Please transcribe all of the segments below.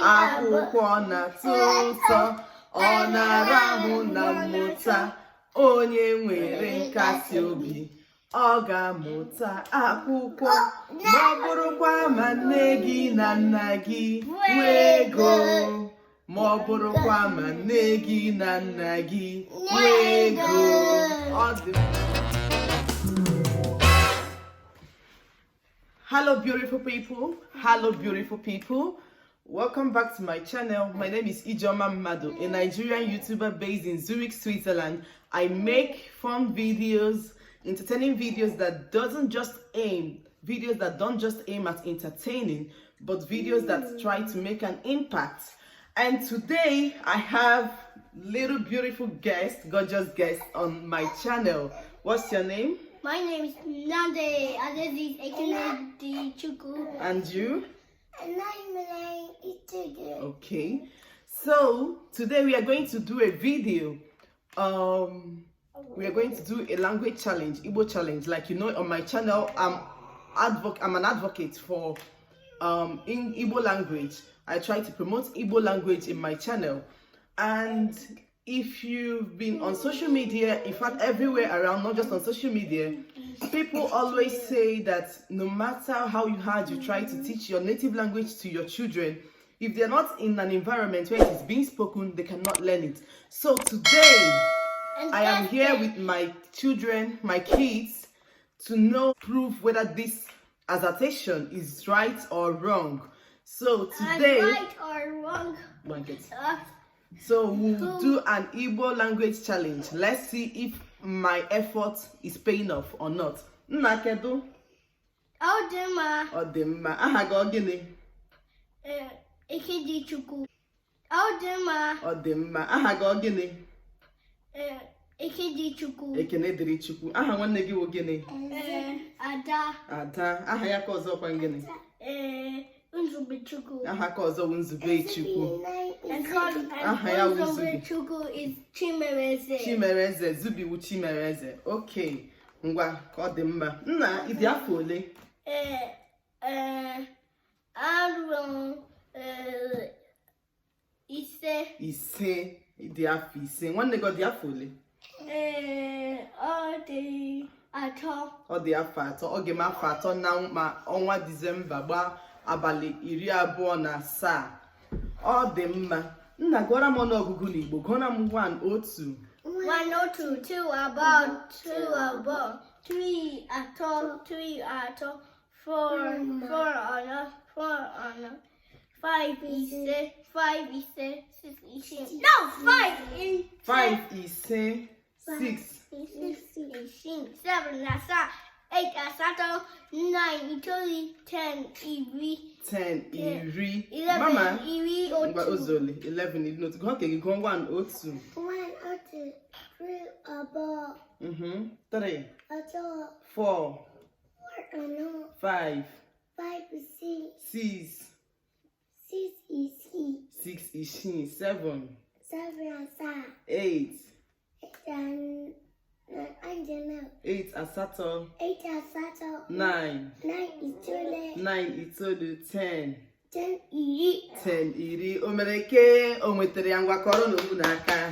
akwụkwọ na-atọ ụtọ, ọ na-arahụ na mmụta. Onye nwere nkasi obi, ọ ga-amụta akwụkwọ. Ma ọ bụrụkwa ma nne gị na nna gị nwee ego, ma ọ bụrụkwa ma nne gị na nna gị nwee ego. Hello beautiful people, hello beautiful people. Welcome back to my channel. My name is Ijoma Mado, a Nigerian YouTuber based in Zurich, Switzerland. I make fun videos, entertaining videos that don't just aim at entertaining, but videos that try to make an impact. And today I have little beautiful guest, gorgeous guest on my channel. What's your name? My name is Nande Aziz Ekenedi Chuku. And you? And my name is Tugu. Okay. So today we are going to do a video. We are going to do a language challenge, Igbo challenge. Like you know, on my channel, I'm an advocate for in Igbo language. I try to promote Igbo language in my channel. And if you've been on social media, in fact everywhere around, not just on social media, people always say that no matter how hard you try to teach your native language to your children, if they're not in an environment where it is being spoken, they cannot learn it. So today, I am here with my children, my kids, to prove whether this assertion is right or wrong. So today, right or wrong. So we'll do an Igbo language challenge. Let's see if my effort is paying off or not. Nna kedu? Odema. Odema. Aha go gini? Ekedi Chuku. Odema. Odema. Aha go gini? Ekedi Chuku. Ekenediri Chukwu. Aha nwanne gị wo gini? Ada. Ada. Aha ya ka ọzọ kwa gini? Nzube Chuku. Aha ka ọzọ wu Nzube Chukwu. Aha ya wu Nzube Chukwu is Chimereze. Chimereze. Zubi wu Chimereze. Okay. Ngwa ka ọ dị mma. Nna, ị dị afọ ole? Ise. Ị dị afọ ise. Nwanne gị ọ dị afọ ole? Ọ dị atọ. Ọ dị afọ atọ. Ọ ga-eme afọ atọ na ma ọnwa Disemba gbaa abalị 27. Ọ dị mma. Nna, gụọra m ọnụọgụgụ n'Igbo. Gụọra m 1 otu. 1 otu, 2 abụọ, 2 abụọ, 3 atọ, 3 atọ, 4 anọ, 4 anọ, 5 ise, 5 ise, 6 isii. No, 5 ise, 6. 7 asaa, 8 asatọ, 9 itoolu, 10 iri. 10 iri. 11 Mama, iri ngwa otu. ozole 11 iri n'otu. Gụọ ka gị gụọ 1 otu. 1 otu, 3 abụọ. 3 Atọ. 4 Anọ. 5 isii. 6 isii. 6 isii. 7 asaa. 8 8 asatọ. 9 itoolu. 10 iri. 10 iri. O mere ke o nwetara ya. Ngwa kọrọ n'okwu n'aka.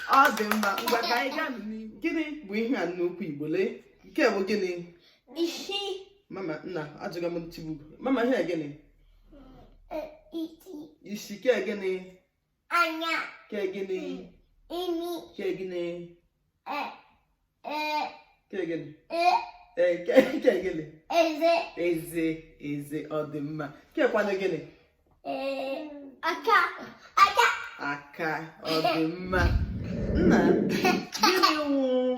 Ọ dị mma. Ngwa ka anyị gaa n'ihu. Gịnị bụ ihe a n'okwu Igbo lee? Nke bụ gịnị? Isi. Mama, nna, ajụga m Chibugo. Mama, ihe gịnị? Isi. Isi ke gịnị? Anya. Ke gịnị? Imi. Ke gịnị? Ke gịnị? Ke gịnị? Eze. Ọ dị mma. Ke kwanụ gịnị? Aka. Ọ dị mma. Nna, gịnị wụ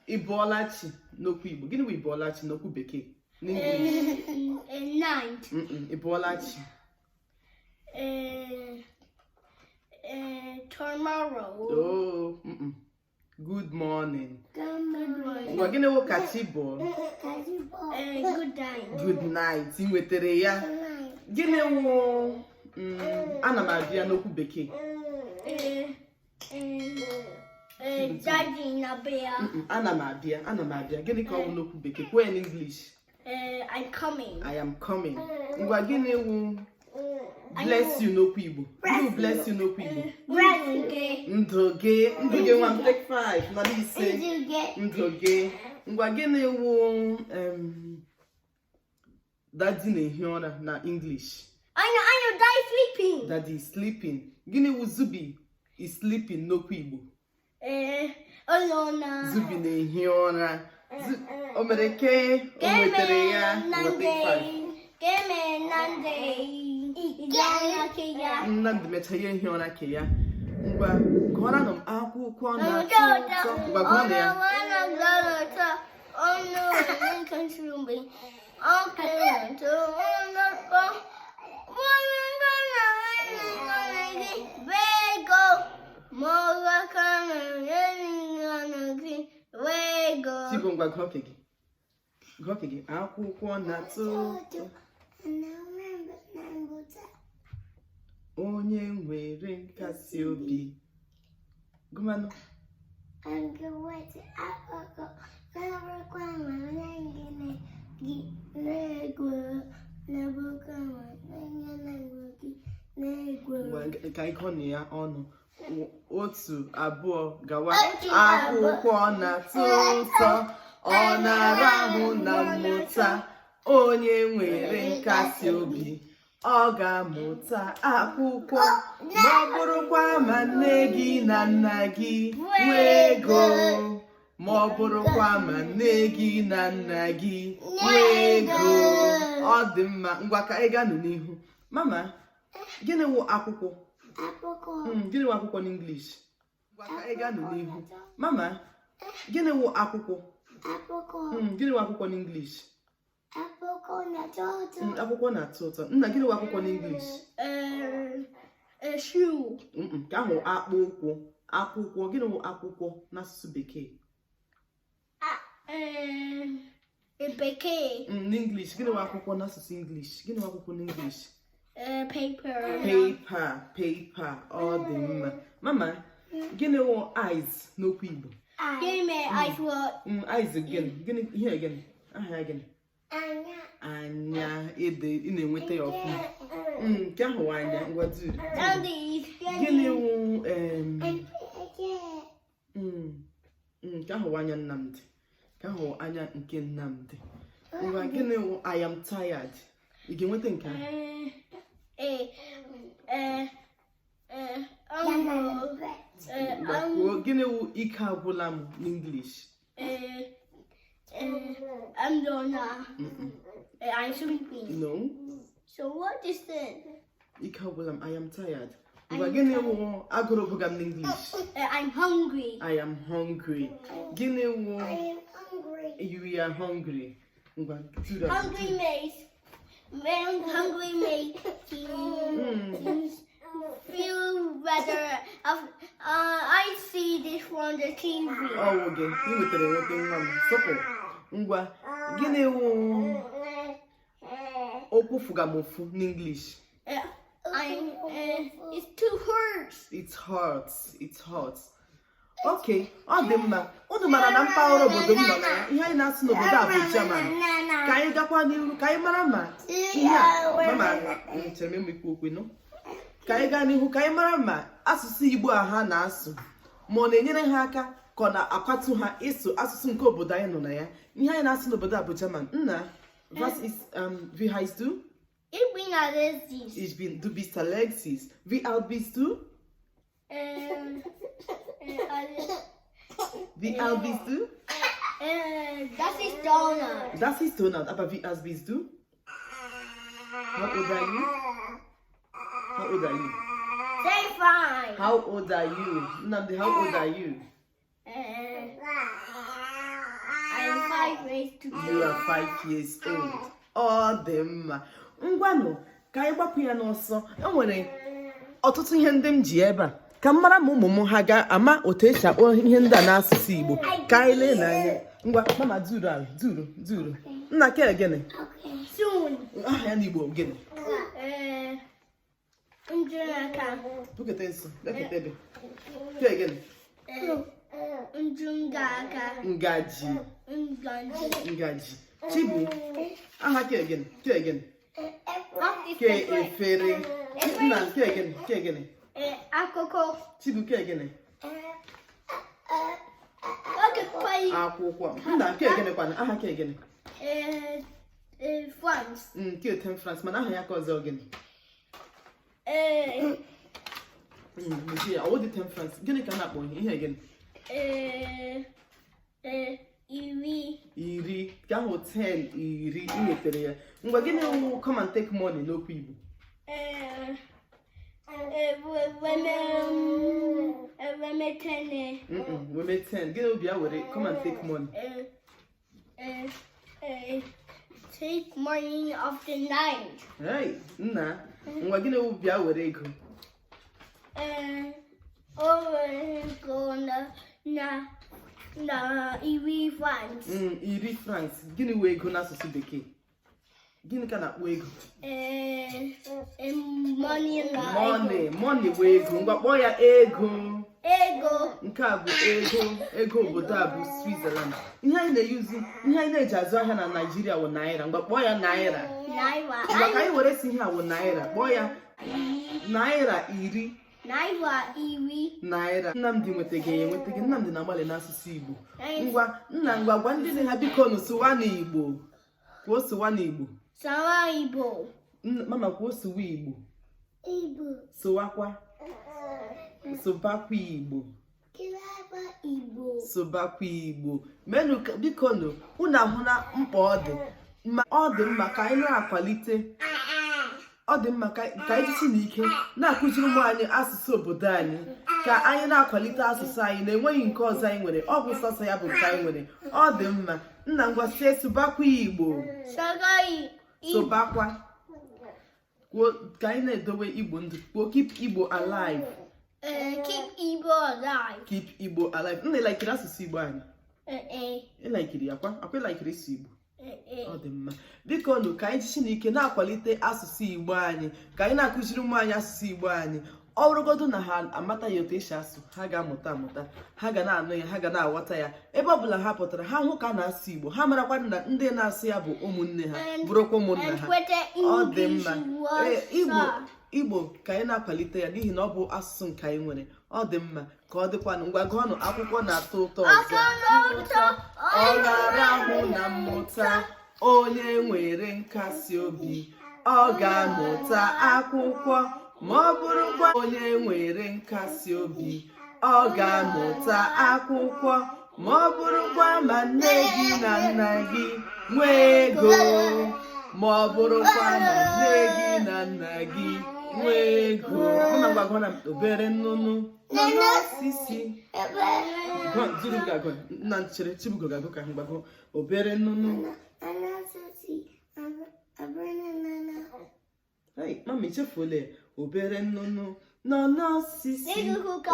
ịbọọlachi n'okwu Igbo? Gịnị wụ ịbọọlachi n'okwu Bekee? Night. Ịbọọlachi. Tomorrow. Oh, good morning. Good Gịnị wụ kachi bụ? Good night. Good night. Ị nwetara ya? Gịnị wụ ana m abịa n'okwu Bekee? Daddy na bia. Ana m abịa. Gịnị ka ọ bụ n'okwu Bekee? Kwuo in English. I'm coming. I am coming. Ngwa gịnị wụ bless you n'okwu Igbo? Who bless you n'okwu Igbo? Ndụ gị. Ndụ gị nwa m, take 5. Nọdụ ise. Ndụ gị. Ngwa gịnị wụ daddy na-ehi ụra na English? I know, daddy sleeping. Daddy is sleeping. Gịnị wụ Zubi is sleeping n'okwu Igbo? Zubi na-ehi ụra. O mere ke, o nwetere ya, Nnamdi mecha ihe ehi ụra ke ya. Ngwa gụọra m akwụkwọ na-atọ ụtọ. Ngwa gụọ na ya. Chibu ngwa gụọ ke gị. Gụọ ke gị. Akwụkwọ na-atọ ụtọ. Onye nwere nkasi obi. Gụmanụ. Ka anyị gụọ na ya ọnụ. 1, 2, gawa. Akwụkwọ na-atọ ụtọ, ọ na-arahụ na mmụta. Onye nwere nkasi obi, ọ ga-amụta akwụkwọ. Ma ọ bụrụkwa ma nne gị na nna gị nwee ego. Ma ọ bụrụkwa ma nne gị na nna gị nwee ego. Ọ dị mma. Ngwa ka anyị gaa n'ihu. Mama, gịnị wụ akwụkwọ? Gịnị wụ akwụkwọ n'English? Ngwa ka anyị gaa n'ihu. Mama, gịnị wụ akwụkwọ? Gịnị wụ akwụkwọ n'English? Akwụkwọ na-atọ ụtọ. Nna, gịnị wụ akwụkwọ n'English? Shoe. Ka ahụ akpụ ụkwụ. Akwụkwọ. Gịnị wụ akwụkwọ n'asụsụ Bekee? Bekee. N'English, gịnị wụ akwụkwọ n'asụsụ English? Gịnị wụ akwụkwọ n'English? Paper. Ọ dị mma. Mama, gịnị wụ eyes n'okwu Igbo? Gịnị mere eyes wụ? Eyes gịnị? Gịnị ihe gịnị? Aha ya gịnị? Anya. Ede ị na-enweta ya ọfụma. Nke ahụ anya. Ngwa duru. Gịnị wụ nke ahụ anya Nnamdi. Nke ahụ anya nke Nnamdi. Ngwa gịnị wụ I am tired? Ị ga-enweta nke ahụ? Gịnị wụ ike agwụla m n'English? I'm done. I'm sleeping. No. So what is that? Ike agwụla m. I am tired. Ngwa gịnị wụ agụrụ bụga m n'English? I'm hungry. I am hungry. Gịnị wụ I am hungry. you are hungry? Ngwa hungry makes you feel better. I see this on the TV. Oh, okay. You wetara nwoke nwa m. Sọpụ. Ngwa gịnị wụ okwu fugamofu n'English? It's too hurts. It hurts. Okay, ọ dị mma. Unu mara na mpaghara obodo m nọ na ya. Ihe anyị na-asụ n'obodo a bụ German. Ka anyị gakwa n'ihu, ka anyị mara ma ihe a mama chere m ikwu okwu nọ. Ka anyị gaa n'ihu, ka anyị mara ma asụsụ Igbo a ha na-asụ ma ọ na-enyere ha aka ka ọ na-akwatu ha ịsụ asụsụ nke obodo anyị nọ na ya. Ihe anyị na-asụ n'obodo a bụ German. Nna, was ist wie heißt du? Ich bin Alexis. Du bist Alexis. Wie alt bist du? Wie alt bist du? Das ist Donald. Das ist Donald. Aber wie alt bist du? How old are you? How old are you? Say fine. How old are you? Nnamdi, how old are you? I'm 5 years old. You are 5 years old. Ọ dị mma. Ngwanụ, ka anyị gbapụ ya n'ọsọ. Enwere ọtụtụ ihe ndị m ji ebe a. Ka m mara ma ụmụ m ha ga-ama otu esi akpọ ihe ndị a n'asụsụ Igbo. Ka anyị lee n'anya. Ngwa, mama duru ala, duru. Nna ke gịnị? Soon. Aha ya n'Igbo gịnị? Njunaka. Bukete nso, lekete ebe. Ke gịnị? Njungaka. Ngaji. Ngaji. Chibu. Aha, ke again. Ke efere. Nna, ke again. Akoko. Chibu, ke again. Akwụkwọ. Nna, ke again kwana. Aha, ke again. France. Ke tem France. Mana aha ya ka ọzọ again. I want the 10 francs. Gini ka na akpọ ihe again. Iri. Ka hotel iri imetere ya. Ngwa gini wụ come and take money n'okwu Igbo. Weme 10. Gini obi ya were come and take money. Take money of the night. Right. Nna. Ngwa gini obi ya were ego. Go na iri francs. Iri francs. Gini wee ego n'asụsụ bekee? Gini ka na-akpọ ego? Money wee ego. Ngwa kpọọ ya ego. Nke a bụ ego obodo a bụ Switzerland. Ihe anyị na-eji azụ ahịa na Nigeria wụ naira. Ngwa kpọọ ya naira. Ngwa ka anyị were si ihe a wụ naira. Kpọọ ya naira iri. Naira. Nnamdi nwetaghị Nnamdi na-agbalị n'asụsụ Igbo. Ngwa gwa ndị nne ha biko nụ sụwa n'Igbo. Kwuo sụwa n'Igbo. Sawa Igbo. Mama kwuo sụwa Igbo. Sụwakwa. Sụbakwa Igbo. Sụbakwa Igbo. Menu biko nụ unu ahụ na mkpa ọ dị. Ọ dị mma ka anyị na-akwalite. Ọ dị mma ka anyị jisi n'ike na-akụziri ụmụ anyị asụsụ obodo anyị ka anyị na-akwalite asụsụ anyị na-enweghị nke ọzọ anyị nwere ọ bụ sọsọ ya bụ nke anyị nwere ọ dị mma nna ngwa sie sụbakwa Igbo sụbakwa ka anyị na-edowe Igbo ndụ kwuo keep Igbo alive keep Igbo alive nna ịlaikiri asụsụ Igbo anyị ịlaikiri ya akwa ịlaikiri isi Igbo ọ dị mma biko nụ ka anyị jisi n'ike na-akwalite asụsụ Igbo anyị ka anyị na-akụziri ụmụ anyị asụsụ Igbo anyị ọ bụrụgodu na ha amata ya otu esi asụ ha ga-amụta ha ga na-anụ ya ha ga na-aghọta ya ebe ọ bụla ha pụtara ha hụ ka a na-asụ Igbo ha marakwa na ndị na-asụ ya bụ ụmụnne ha bụrụkwa ụmụnna ha ọ dị mma Igbo ka anyị na-akwalite ya n'ihi na ọ bụ asụsụ nke anyị nwere ọ dị mma ka ọ dịkwanụ ngwa gụọnụ akwụkwọ na-atọ ụtọ ọzọ ọ ga-arahụ na mmụta onye nwere nkasi obi ọ ga-amụta akwụkwọ ma ọ bụrụkwa onye nwere nkasi obi ọ ga-amụta akwụkwọ ma ọ bụrụkwa ma nne gị na nna gị nwee ego ma ọ bụrụkwa ma nne gị na nna gị nwee ego na obere nnụnụ n'osisi nna nchere Chibugo ga-agụ ka m gbago obere nnụnụ mama echefuola obere nnụnụ nọ n'osisi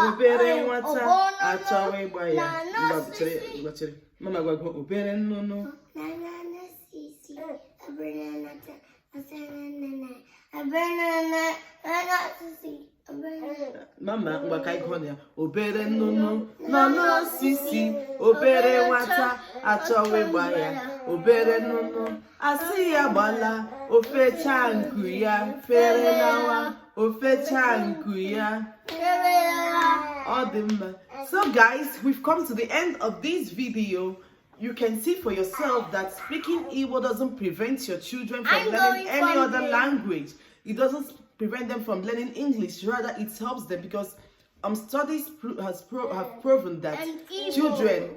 obere nwata achọrọ ịgba ya ngwachere mama gwago obere nnụnụ mama ngwa ka ịgụ ya obere nnụnụ nọ n'osisi obere nwata achọrọ ịgba ya obere nnụnụ asị ya gbala ofecha nku ya fere lawa ofecha nku ya ọ dị mma. So guys, we've come to the end of this video. You can see for yourself that speaking Igbo doesn't prevent your children from learning any other language. It doesn't prevent them from learning English. Rather, it helps them because studies have proven that children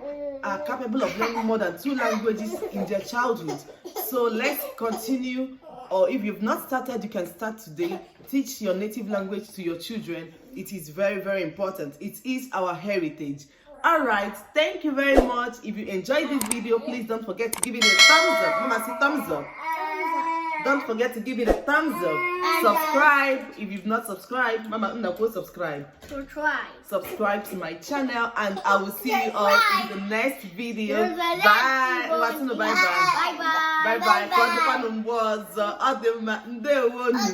are capable of learning more than 2 languages in their childhood. So let's continue, or if you've not started, you can start today. Teach your native language to your children. It is very, very important. It is our heritage. Alright, thank you very much. If you enjoyed this video, please don't forget to give it a thumbs up. Mama, say thumbs up. Don't forget to give it a thumbs up. Subscribe if you've not subscribed. Mama, subscribe. Subscribe to my channel, and I will see you all in the next video. Bye. Bye bye. Bye bye.